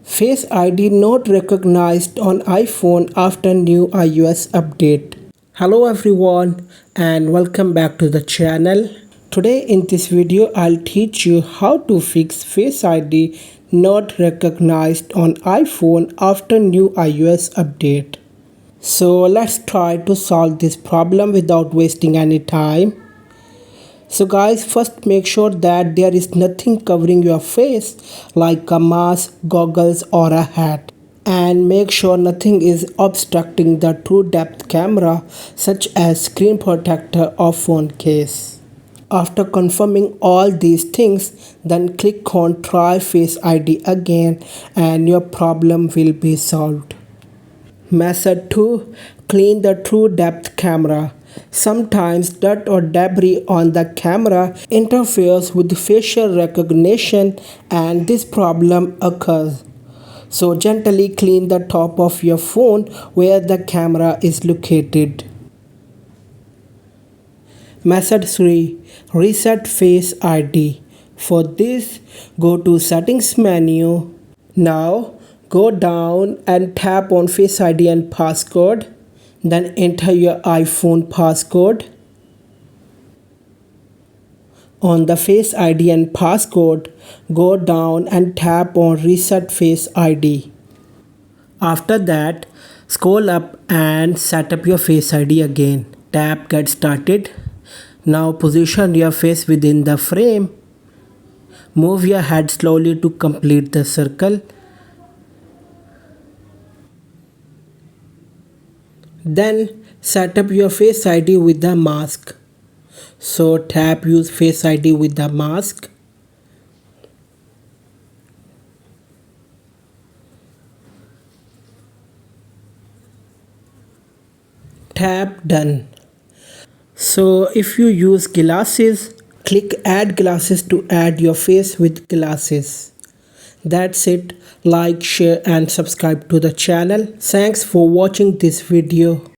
Face ID not recognized on iPhone after new iOS update. Hello everyone and welcome back to the channel. Today in this video I'll teach you how to fix Face ID not recognized on iPhone after new iOS update. So let's try to solve this problem without wasting any time. So guys, first make sure that there is nothing covering your face like a mask, goggles or a hat. And make sure nothing is obstructing the true depth camera such as screen protector or phone case. After confirming all these things, then click on try Face ID again and your problem will be solved. Method 2. Clean the true depth camera. Sometimes dirt or debris on the camera interferes with facial recognition and this problem occurs. So gently clean the top of your phone where the camera is located. Method 3. Reset Face ID. For this, go to Settings menu. Now go down and tap on Face ID and passcode. Then enter your iPhone passcode. On the Face ID and passcode, go down and tap on Reset Face ID. After that, scroll up and set up your Face ID again. Tap Get Started. Now position your face within the frame. Move your head slowly to complete the circle. Then set up your Face ID with the mask. So tap use Face ID with the mask. Tap done. So if you use glasses, click add glasses to add your face with glasses. That's it. Like, share and subscribe to the channel. Thanks for watching this video.